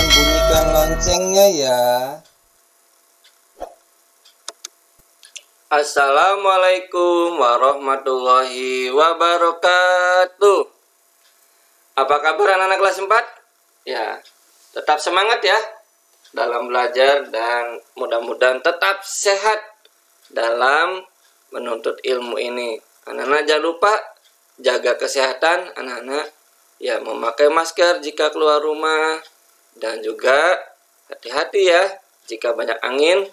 bunyikan loncengnya ya. Assalamualaikum warahmatullahi wabarakatuh. Apa kabar anak-anak kelas 4? Ya, tetap semangat ya dalam belajar dan mudah-mudahan tetap sehat dalam menuntut ilmu ini. Anak-anak jangan lupa jaga kesehatan anak-anak. Ya, memakai masker jika keluar rumah dan juga hati-hati ya jika banyak angin.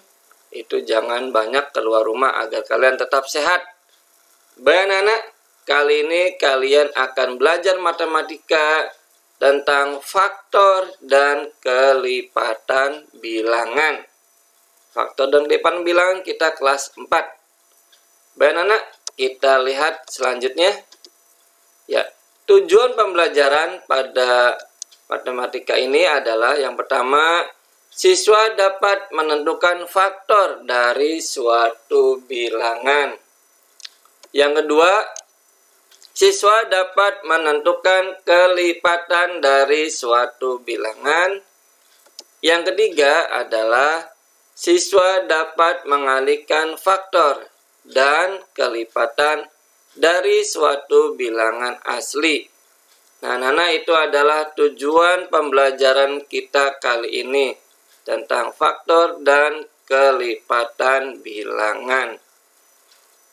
Itu jangan banyak keluar rumah agar kalian tetap sehat. Baik anak-anak, kali ini kalian akan belajar matematika tentang faktor dan kelipatan bilangan. Faktor dan kelipatan bilangan kita kelas 4. Baik anak-anak, kita lihat selanjutnya. Ya, tujuan pembelajaran pada matematika ini adalah yang pertama, siswa dapat menentukan faktor dari suatu bilangan. Yang kedua, siswa dapat menentukan kelipatan dari suatu bilangan. Yang ketiga adalah siswa dapat mengalihkan faktor dan kelipatan dari suatu bilangan asli. Nah, anak-anak, itu adalah tujuan pembelajaran kita kali ini tentang faktor dan kelipatan bilangan.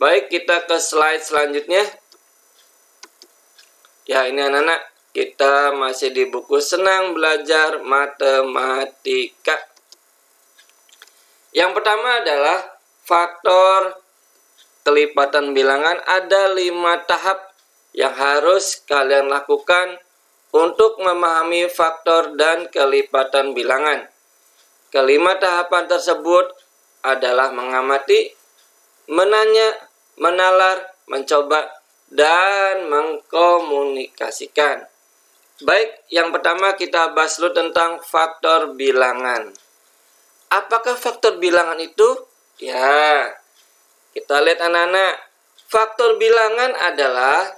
Baik, kita ke slide selanjutnya. Ya, ini anak-anak, kita masih di buku Senang Belajar Matematika. Yang pertama adalah faktor kelipatan bilangan. Ada 5 tahap yang harus kalian lakukan untuk memahami faktor dan kelipatan bilangan. Kelima tahapan tersebut adalah mengamati, menanya, menalar, mencoba, dan mengkomunikasikan. Baik, yang pertama kita bahas dulu tentang faktor bilangan. Apakah faktor bilangan itu? Ya, kita lihat anak-anak. Faktor bilangan adalah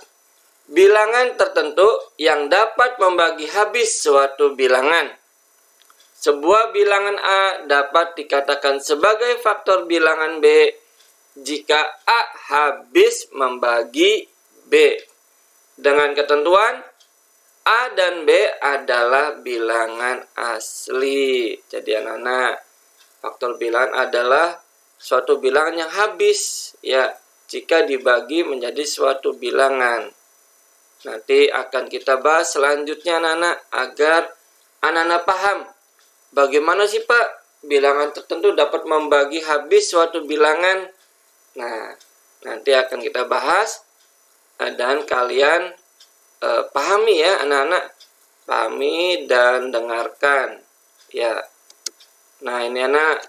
bilangan tertentu yang dapat membagi habis suatu bilangan. Sebuah bilangan A dapat dikatakan sebagai faktor bilangan B jika A habis membagi B. Dengan ketentuan A dan B adalah bilangan asli. Jadi anak-anak, faktor bilangan adalah suatu bilangan yang habis ya jika dibagi menjadi suatu bilangan. Nanti akan kita bahas selanjutnya anak-anak agar anak-anak paham bagaimana sih Pak bilangan tertentu dapat membagi habis suatu bilangan. Nah, nanti akan kita bahas dan kalian pahami ya anak-anak. Pahami dan dengarkan. Ya. Nah, ini anak,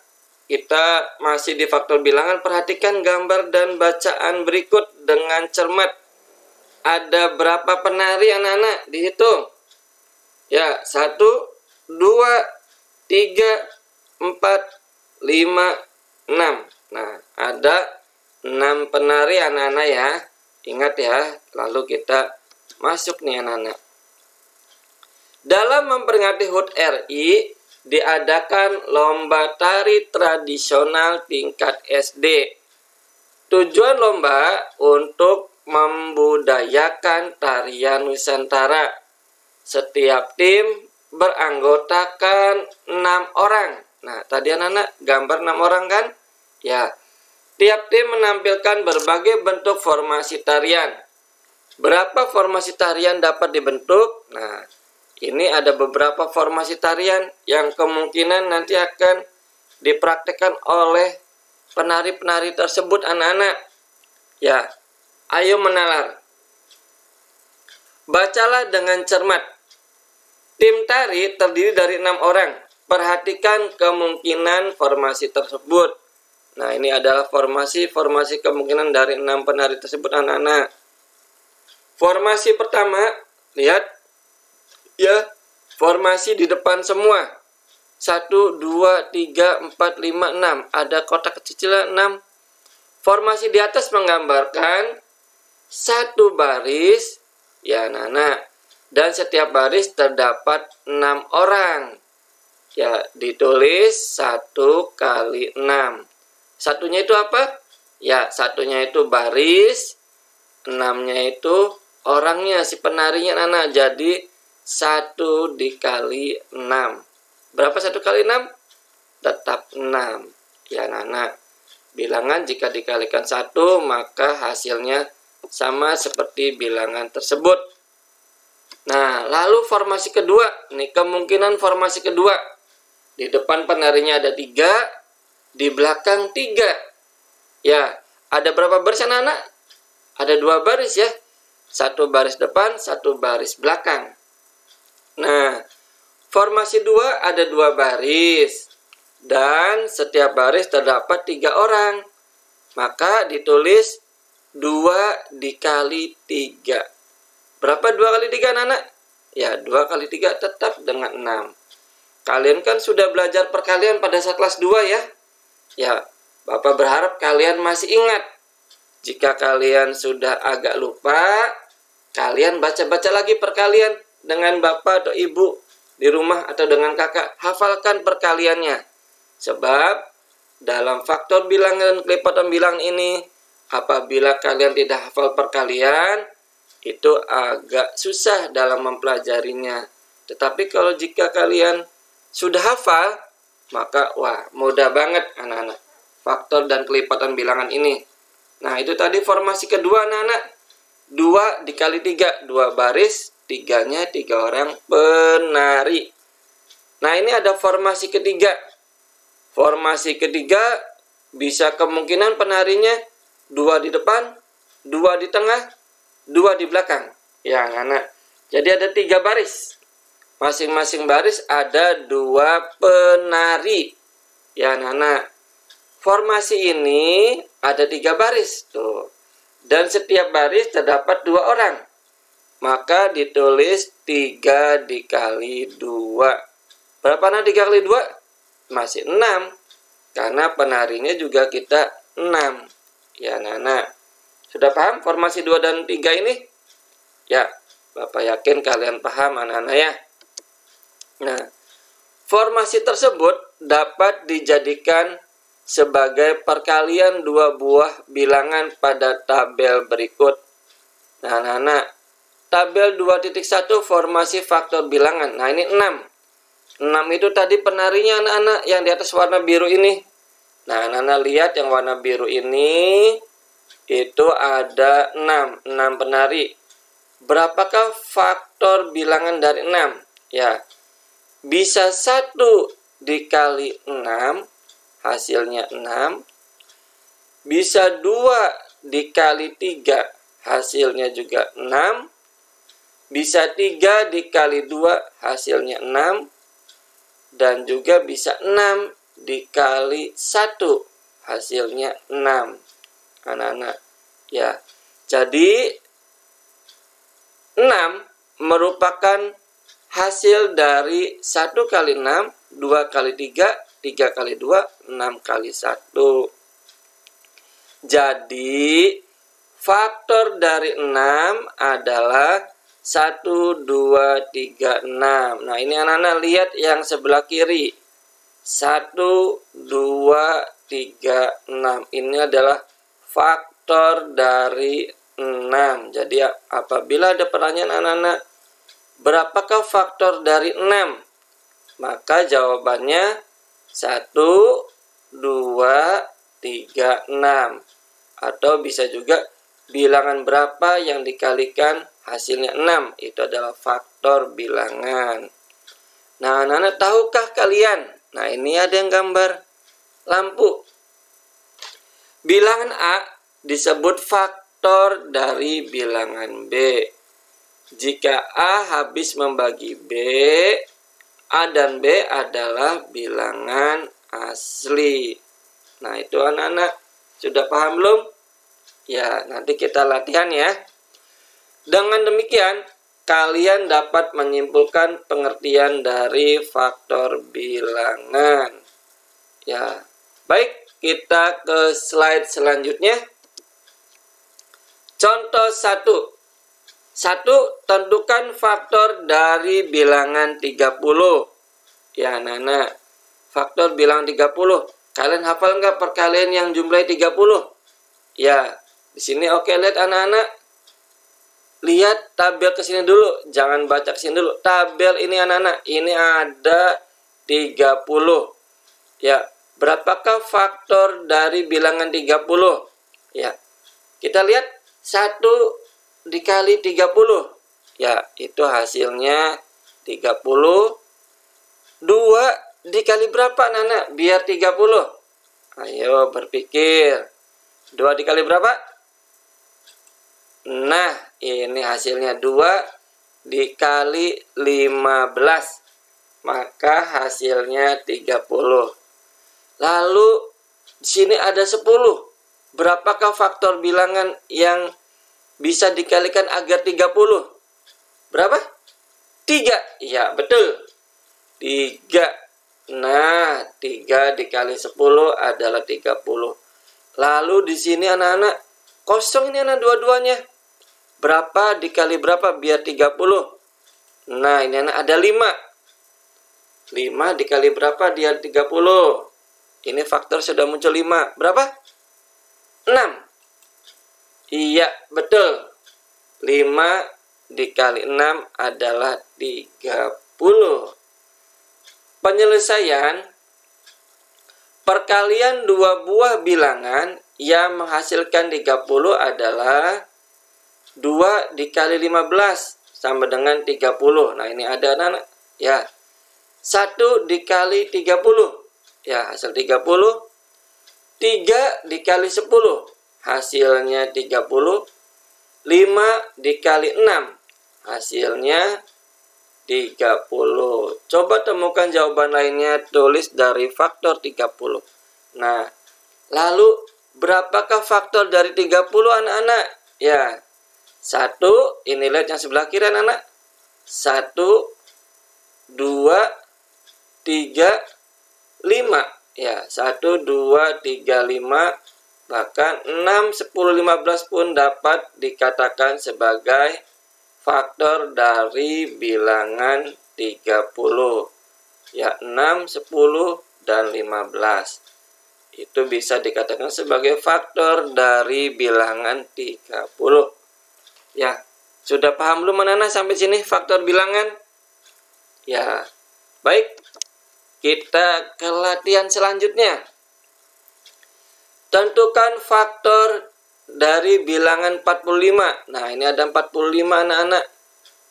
kita masih di faktor bilangan. Perhatikan gambar dan bacaan berikut dengan cermat. Ada berapa penari anak-anak? Dihitung. Ya, 1, 2, 3, 4, 5, 6. Nah, ada 6 penari anak-anak ya. Ingat ya, lalu kita masuk nih anak-anak. Dalam memperingati HUT RI, diadakan lomba tari tradisional tingkat SD. Tujuan lomba untuk membudayakan tarian Nusantara. Setiap tim beranggotakan 6 orang. Nah, tadi anak-anak gambar 6 orang kan? Ya. Tiap tim menampilkan berbagai bentuk formasi tarian. Berapa formasi tarian dapat dibentuk? Nah, ini ada beberapa formasi tarian yang kemungkinan nanti akan dipraktikkan oleh penari-penari tersebut anak-anak. Ya, ayo menalar. Bacalah dengan cermat. Tim tari terdiri dari 6 orang. Perhatikan kemungkinan formasi tersebut. Nah, ini adalah formasi kemungkinan dari 6 penari tersebut anak-anak. Formasi pertama, lihat. Ya, formasi di depan semua. 1, 2, 3, 4, 5, 6. Ada kotak kecil 6. Formasi di atas menggambarkan satu baris. Ya, anak-anak. Dan setiap baris terdapat 6 orang. Ya, ditulis 1 kali 6. Satunya itu apa? Ya, satunya itu baris, 6-nya itu orangnya, si penarinya anak. Jadi 1 dikali 6. Berapa 1 kali 6? Tetap 6. Ya, anak. Bilangan jika dikalikan 1, maka hasilnya sama seperti bilangan tersebut. Nah, lalu formasi kedua. Ini kemungkinan formasi kedua. Di depan penarinya ada 3, di belakang 3. Ya, ada berapa baris anak-anak? Ada 2 baris ya. 1 baris depan, 1 baris belakang. Nah, formasi 2 ada 2 baris. Dan setiap baris terdapat 3 orang. Maka ditulis 2 dikali 3. Berapa 2 kali 3 anak-anak? Ya, 2 kali 3 tetap dengan 6. Kalian kan sudah belajar perkalian pada saat kelas 2 ya. Ya, Bapak berharap kalian masih ingat. Jika kalian sudah agak lupa, kalian baca-baca lagi perkalian dengan Bapak atau Ibu di rumah atau dengan kakak. Hafalkan perkaliannya. Sebab dalam faktor bilangan dan kelipatan bilangan ini, apabila kalian tidak hafal perkalian, itu agak susah dalam mempelajarinya. Tetapi kalau jika kalian sudah hafal, maka wah, mudah banget anak-anak faktor dan kelipatan bilangan ini. Nah, itu tadi formasi kedua anak-anak. 2 dikali 3, 2 baris, 3-nya 3 orang penari. Nah, ini ada formasi ketiga. Formasi ketiga bisa kemungkinan penarinya 2 di depan, 2 di tengah, 2 di belakang. Ya, anak-anak. Jadi ada 3 baris. Masing-masing baris ada 2 penari. Ya, anak-anak. Formasi ini ada 3 baris. Tuh. Dan setiap baris terdapat 2 orang. Maka ditulis 3 dikali 2. Berapa anak 3 kali 2? Masih 6. Karena penarinya juga kita 6. Ya, anak-anak. Sudah paham formasi 2 dan 3 ini? Ya, Bapak yakin kalian paham anak-anak ya. Nah, formasi tersebut dapat dijadikan sebagai perkalian 2 buah bilangan pada tabel berikut. Nah, anak-anak, tabel 2.1 formasi faktor bilangan. Nah, ini 6. 6 itu tadi penarinya anak-anak yang di atas warna biru ini. Nah, anak-anak lihat yang warna biru ini, itu ada 6 penari. Berapakah faktor bilangan dari 6? Ya, bisa 1 dikali 6, hasilnya 6. Bisa 2 dikali 3, hasilnya juga 6. Bisa 3 dikali 2, hasilnya 6. Dan juga bisa 6 dikali 1, hasilnya 6. Anak-anak, ya. Jadi 6 merupakan hasil dari 1 kali 6, 2 kali 3, 3 kali 2, 6 kali 1. Jadi, faktor dari 6 adalah 1, 2, 3, 6. Nah, ini anak-anak lihat yang sebelah kiri. 1, 2, 3, 6. Ini adalah faktor dari 6. Jadi, apabila ada pertanyaan anak-anak, berapakah faktor dari 6? Maka jawabannya 1, 2, 3, 6. Atau bisa juga bilangan berapa yang dikalikan hasilnya 6. Itu adalah faktor bilangan. Nah, anak-anak tahukah kalian? Nah, ini ada yang gambar lampu. Bilangan A disebut faktor dari bilangan B. Jika A habis membagi B, A dan B adalah bilangan asli. Nah, itu anak-anak sudah paham belum? Ya, nanti kita latihan ya. Dengan demikian, kalian dapat menyimpulkan pengertian dari faktor bilangan. Ya, baik, kita ke slide selanjutnya. Contoh 1. 1. Tentukan faktor dari bilangan 30. Ya, anak-anak. Faktor bilangan 30. Kalian hafal nggak perkalian yang jumlahnya 30? Ya, di sini oke, lihat anak-anak. Lihat tabel ke sini dulu, jangan baca ke sini dulu. Tabel ini anak-anak, ini ada 30. Ya, berapakah faktor dari bilangan 30? Ya. Kita lihat 1 dikali 30. Ya, itu hasilnya 30. 2 dikali berapa anak-anak biar 30? Ayo berpikir. 2 dikali berapa? Nah, ini hasilnya 2 dikali 15. Maka hasilnya 30. Lalu di sini ada 10. Berapakah faktor bilangan yang bisa dikalikan agar 30? Berapa? 3. Ya, betul. 3. Nah, 3 dikali 10 adalah 30. Lalu di sini anak-anak kosong ini anak dua-duanya. Berapa dikali berapa biar 30? Nah, ini anak ada 5. 5 dikali berapa biar 30? Ini faktor sudah muncul 5. Berapa? 6. Iya, betul. 5 dikali 6 adalah 30. Penyelesaian perkalian dua buah bilangan yang menghasilkan 30 adalah 2 dikali 15 sama dengan 30. Nah, ini ada anak-anak. Ya. 1 dikali 30. Ya, hasil 30. 3 dikali 10. Hasilnya 30. 5 dikali 6. Hasilnya 30. Coba temukan jawaban lainnya, tulis dari faktor 30. Nah, lalu berapakah faktor dari 30 anak-anak? Ya, 1, ini lihat yang sebelah kiri anak-anak. 1, 2, 3, 5. Ya, 1, 2, 3, 5. Bahkan 6, 10, 15 pun dapat dikatakan sebagai faktor dari bilangan 30. Ya, 6, 10, dan 15. Itu bisa dikatakan sebagai faktor dari bilangan 30. Ya, sudah paham belum anak-anak sampai sini faktor bilangan? Ya, baik. Kita ke latihan selanjutnya. Tentukan faktor dari bilangan 45. Nah, ini ada 45 anak-anak.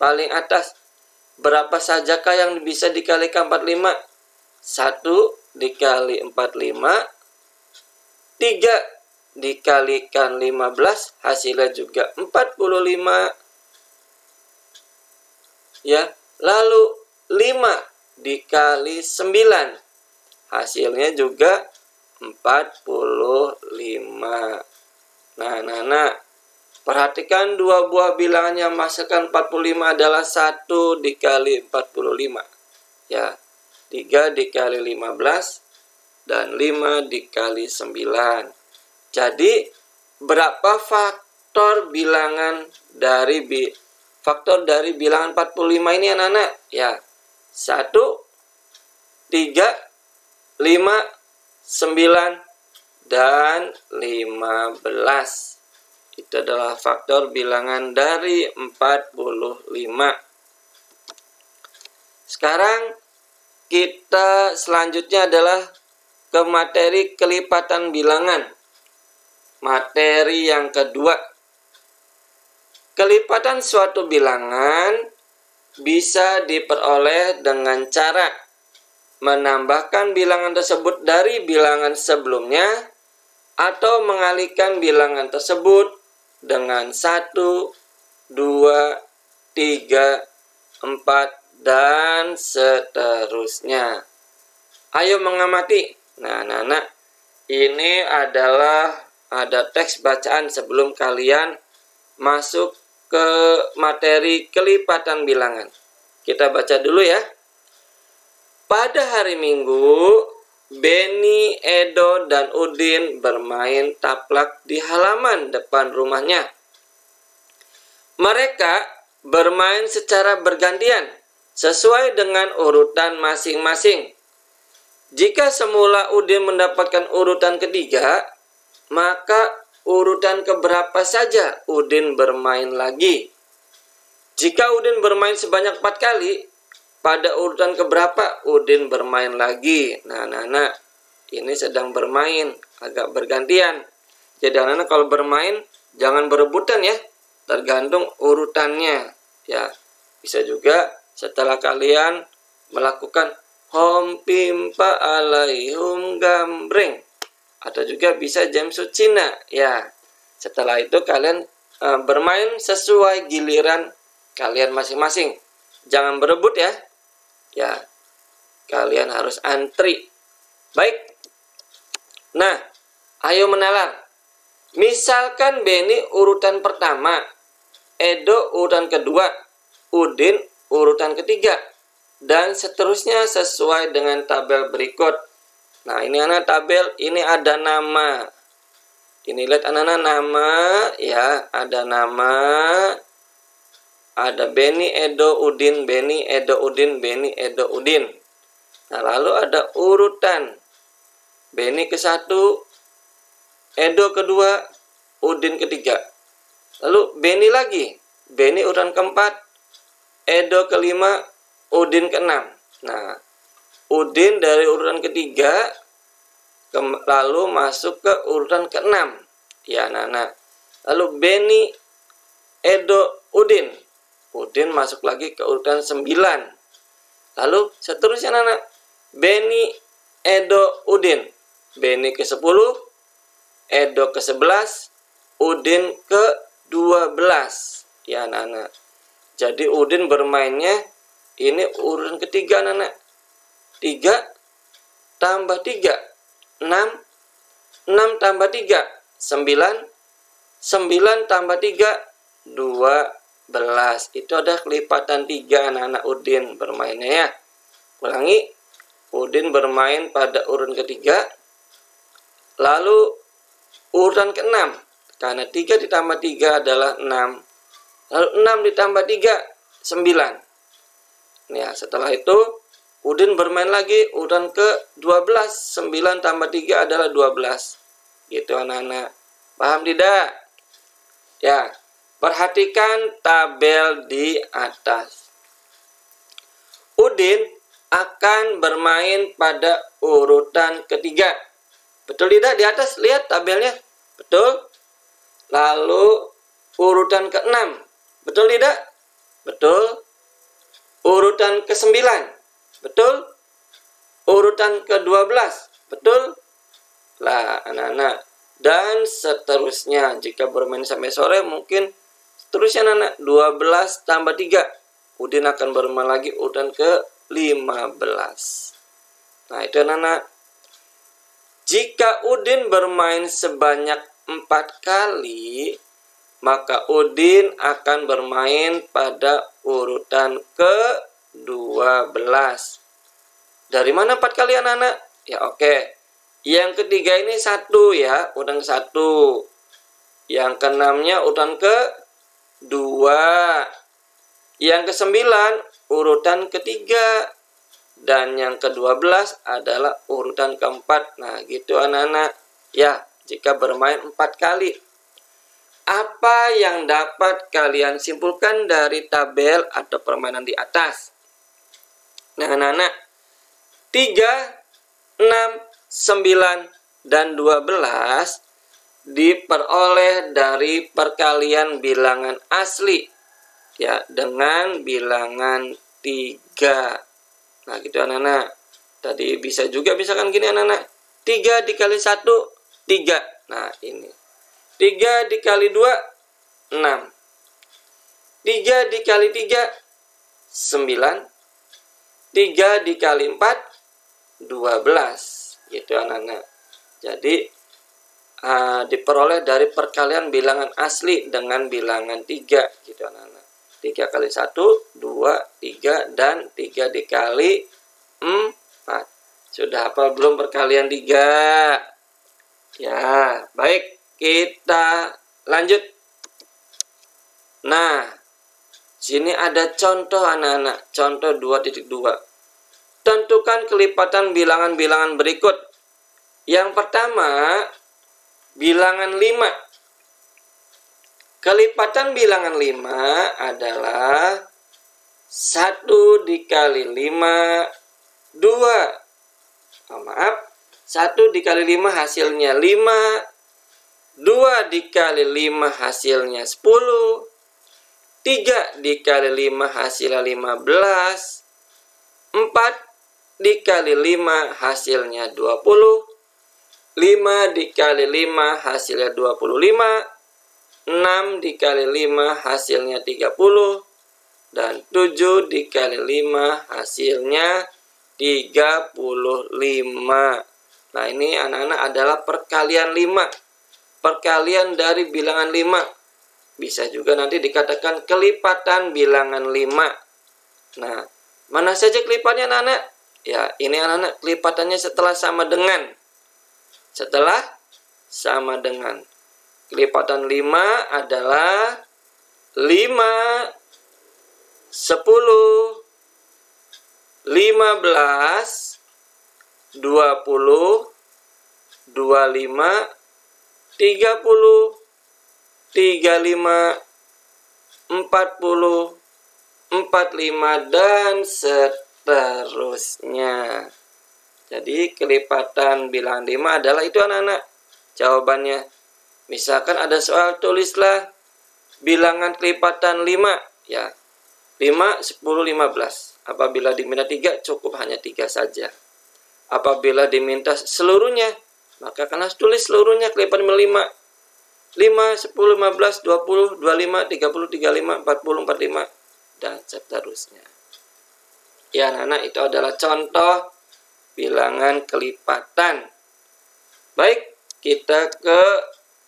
Paling atas. Berapa sajakah yang bisa dikalikan 45? 1 dikali 45. 3 dikalikan 15. Hasilnya juga 45. Ya, lalu 5 dikali 9. Hasilnya juga 45. Nah, perhatikan dua buah bilangan yang menghasilkan 45 adalah 1 dikali 45. Ya, 3 dikali 15 dan 5 dikali 9. Jadi, berapa faktor bilangan dari bilangan 45 ini anak-anak? Ya, 1, 3, 5, 9, dan 15. Itu adalah faktor bilangan dari 45. Sekarang kita selanjutnya adalah ke materi kelipatan bilangan. Materi yang kedua. Kelipatan suatu bilangan bisa diperoleh dengan cara menambahkan bilangan tersebut dari bilangan sebelumnya atau mengalihkan bilangan tersebut dengan 1, 2, 3, 4, dan seterusnya. Ayo mengamati. Nah, anak-anak, ini adalah ada teks bacaan sebelum kalian masuk ke materi kelipatan bilangan. Kita baca dulu ya. Pada hari Minggu, Beni, Edo, dan Udin bermain taplak di halaman depan rumahnya. Mereka bermain secara bergantian sesuai dengan urutan masing-masing. Jika semula Udin mendapatkan urutan ketiga, maka urutan keberapa saja Udin bermain lagi? Jika Udin bermain sebanyak 4 kali, pada urutan keberapa Udin bermain lagi? Nah, anak-anak, ini sedang bermain, agak bergantian. Jadi anak-anak kalau bermain, jangan berebutan ya, tergantung urutannya. Ya, bisa juga setelah kalian melakukan hom pimpa alaihum gambreng, atau juga bisa jamsut Cina. Ya, setelah itu kalian bermain sesuai giliran kalian masing-masing. Jangan berebut ya. Ya, kalian harus antri. Baik. Nah, ayo menalar. Misalkan Beni urutan pertama, Edo urutan kedua, Udin urutan ketiga, dan seterusnya sesuai dengan tabel berikut. Nah, ini anak tabel, ini ada nama. Ini lihat anak-anak nama, ya, ada nama. Ada Beni, Edo, Udin, Beni, Edo, Udin, Beni, Edo, Udin. Nah, lalu ada urutan. Beni ke-1, Edo kedua, Udin ketiga. Lalu Beni lagi. Beni urutan keempat, Edo kelima, Udin keenam. Nah, Udin dari urutan ketiga lalu masuk ke urutan keenam. Ya, anak-anak. Lalu Beni, Edo, Udin. Udin masuk lagi ke urutan 9. Lalu seterusnya anak-anak. Beni, Edo, Udin. Beni ke-10, Edo ke-11, Udin ke-12. Ya, anak-anak. Jadi Udin bermainnya ini urutan ketiga, anak-anak. 3 tambah 3, 6. 6 tambah 3, 9. 9 tambah 3, 12. Itu ada kelipatan 3 anak-anak Udin bermainnya ya. Ulangi. Udin bermain pada urutan ketiga. Lalu urutan ke-6. Karena 3 ditambah 3 adalah 6. Lalu 6 ditambah 3, 9. Ya, setelah itu Udin bermain lagi urutan ke-12. 9 tambah 3 adalah 12. Gitu anak-anak. Paham tidak? Ya, perhatikan tabel di atas. Udin akan bermain pada urutan ketiga. Betul tidak? Di atas lihat tabelnya. Betul? Lalu urutan ke-6. Betul tidak? Betul. Urutan ke-9. Betul? Urutan ke-12. Betul? Lah, anak-anak. Dan seterusnya. Jika bermain sampai sore, mungkin seterusnya anak-anak. 12 tambah 3. Udin akan bermain lagi urutan ke-15. Nah, itu anak-anak. Jika Udin bermain sebanyak 4 kali, maka Udin akan bermain pada urutan ke-12. Dari mana 4 kali anak-anak? Ya, oke. Yang ketiga ini 1 ya, urutan ke-1. Yang ke-6-nya urutan ke-2. Yang ke-9 urutan ketiga. Dan yang ke-12 adalah urutan ke-4. Nah, gitu anak-anak. Ya, jika bermain 4 kali. Apa yang dapat kalian simpulkan dari tabel atau permainan di atas? Nah, anak-anak. 3, 6, 9, dan 12 diperoleh dari perkalian bilangan asli. Ya, dengan bilangan 3. Nah, gitu anak-anak. Tadi bisa juga misalkan gini anak-anak. 3 dikali 1, 3. Nah, ini. 3 dikali 2, 6. 3 dikali 3, 9. 3 dikali 4, 12. Gitu anak-anak. Jadi, diperoleh dari perkalian bilangan asli dengan bilangan 3. Gitu anak-anak. 3 kali 1, 2, 3, dan 3 dikali 4. Sudah hafal belum perkalian 3? Ya, baik. Kita lanjut. Nah, Sini ada contoh anak-anak, contoh 2.2. Tentukan kelipatan bilangan-bilangan berikut. Yang pertama, bilangan 5. Kelipatan bilangan 5 adalah 1 dikali 5, 2. 1 dikali 5 hasilnya 5, 2 dikali 5 hasilnya 10, 3 dikali 5 hasilnya 15, 4 dikali 5 hasilnya 20, 5 dikali 5 hasilnya 25, 6 dikali 5 hasilnya 30, dan 7 dikali 5 hasilnya 35. Nah, ini anak-anak adalah perkalian 5. Perkalian dari bilangan 5. Bisa juga nanti dikatakan kelipatan bilangan 5. Nah, mana saja kelipatannya anak-anak? Ya, ini anak-anak kelipatannya setelah sama dengan. Setelah sama dengan. Kelipatan 5 adalah 5, 10, 15, 20, 25, 30, 35, 40, 45, dan seterusnya. Jadi kelipatan bilangan 5 adalah itu anak-anak jawabannya. Misalkan ada soal, tulislah bilangan kelipatan 5. Ya, 5, 10, 15. Apabila diminta 3, cukup hanya 3 saja. Apabila diminta seluruhnya, maka akan harus tulis seluruhnya kelipatan 5. 5, 10, 15, 20, 25, 30, 35, 40, 45, dan seterusnya. Ya anak-anak, itu adalah contoh bilangan kelipatan. Baik, kita ke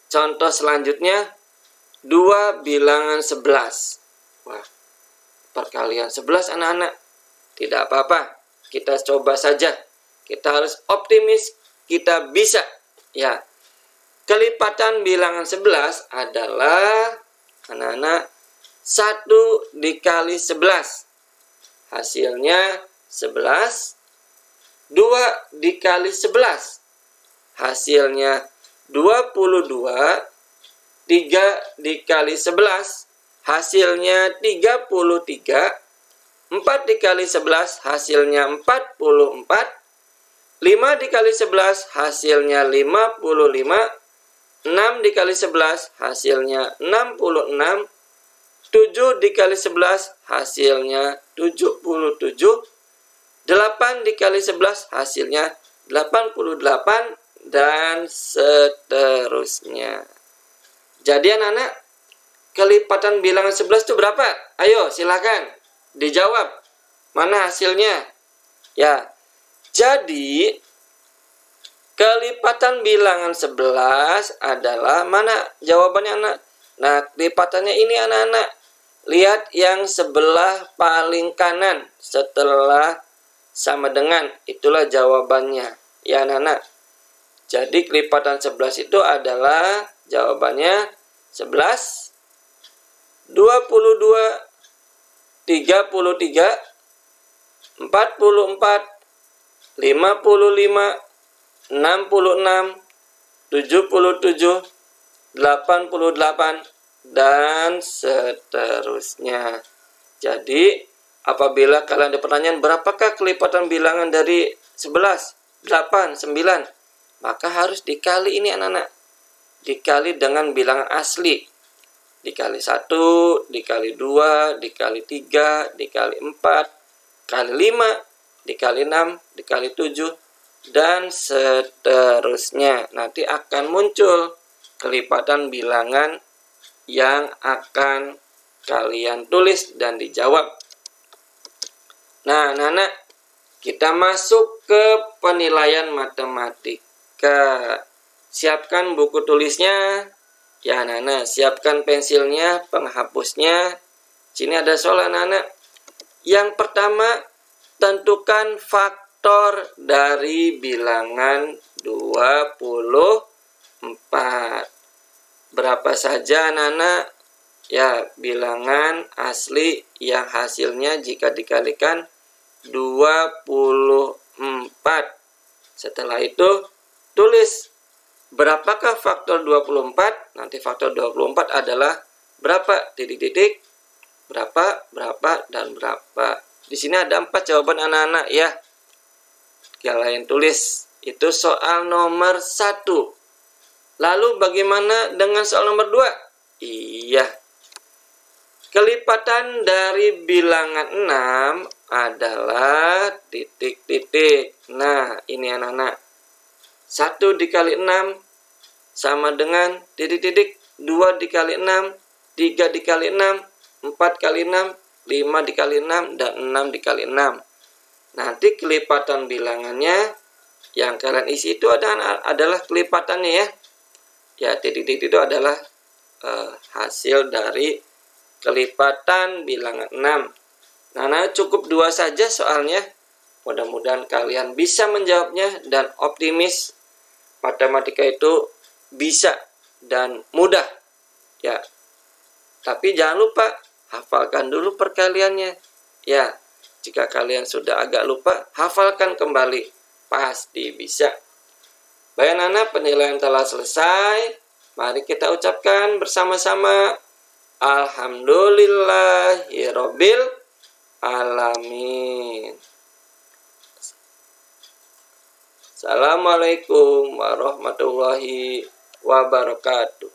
contoh selanjutnya. 2 bilangan 11. Wah, perkalian 11 anak-anak. Tidak apa-apa, kita coba saja. Kita harus optimis, kita bisa. Ya, kelipatan bilangan 11 adalah anak-anak 1 dikali 11. Hasilnya 11. 2 dikali 11. Hasilnya 22. 3 dikali 11. Hasilnya 33. 4 dikali 11 hasilnya 44. 5 dikali 11 hasilnya 55. 6 dikali 11 hasilnya 66. 7 dikali 11 hasilnya 77. 8 dikali 11 hasilnya 88, dan seterusnya. Jadi anak-anak, kelipatan bilangan 11 itu berapa? Ayo silakan dijawab. Mana hasilnya? Ya, jadi kelipatan bilangan 11 adalah mana jawabannya anak? Nah, kelipatannya ini anak-anak. Lihat yang sebelah paling kanan setelah sama dengan, itulah jawabannya. Ya anak-anak. Jadi kelipatan 11 itu adalah jawabannya 11, 22, 33, 44, 55, 66, 77, 88, dan seterusnya. Jadi, apabila kalian ada pertanyaan berapakah kelipatan bilangan dari 11, 8, 9, maka harus dikali ini anak-anak. Dikali dengan bilangan asli. Dikali 1, dikali 2, dikali 3, dikali 4, kali 5, dikali 6, dikali 7, dan seterusnya. Nanti akan muncul kelipatan bilangan yang akan kalian tulis dan dijawab. Nah, anak-anak, kita masuk ke penilaian matematika. Siapkan buku tulisnya. Ya, anak-anak, siapkan pensilnya, penghapusnya. Sini ada soal anak-anak. Yang pertama, tentukan faktor dari bilangan 24. Berapa saja anak-anak Ya, bilangan asli yang hasilnya jika dikalikan 24. Setelah itu tulis berapakah faktor 24? Nanti faktor 24 adalah berapa? Titik-titik, berapa, dan berapa. Di sini ada 4 jawaban anak-anak ya. Kalian tulis. Itu soal nomor 1. Lalu bagaimana dengan soal nomor 2? Iya. Kelipatan dari bilangan 6 adalah titik-titik. Nah, ini anak-anak. 1 dikali 6 sama dengan titik-titik. 2 dikali 6, 3 dikali 6, 4 kali 6, 5 dikali 6, dan 6 dikali 6. Nanti kelipatan bilangannya yang kalian isi itu adalah kelipatannya ya. Ya, titik-titik itu adalah hasil dari kelipatan bilangan 6. Nah, cukup 2 saja soalnya. Mudah-mudahan kalian bisa menjawabnya dan optimis. Matematika itu bisa dan mudah. Ya. Tapi jangan lupa hafalkan dulu perkaliannya. Ya, jika kalian sudah agak lupa, hafalkan kembali. Pasti bisa. Baik anak, penilaian telah selesai. Mari kita ucapkan bersama-sama Alhamdulillahirabbil alamin. Assalamualaikum warahmatullahi wabarakatuh.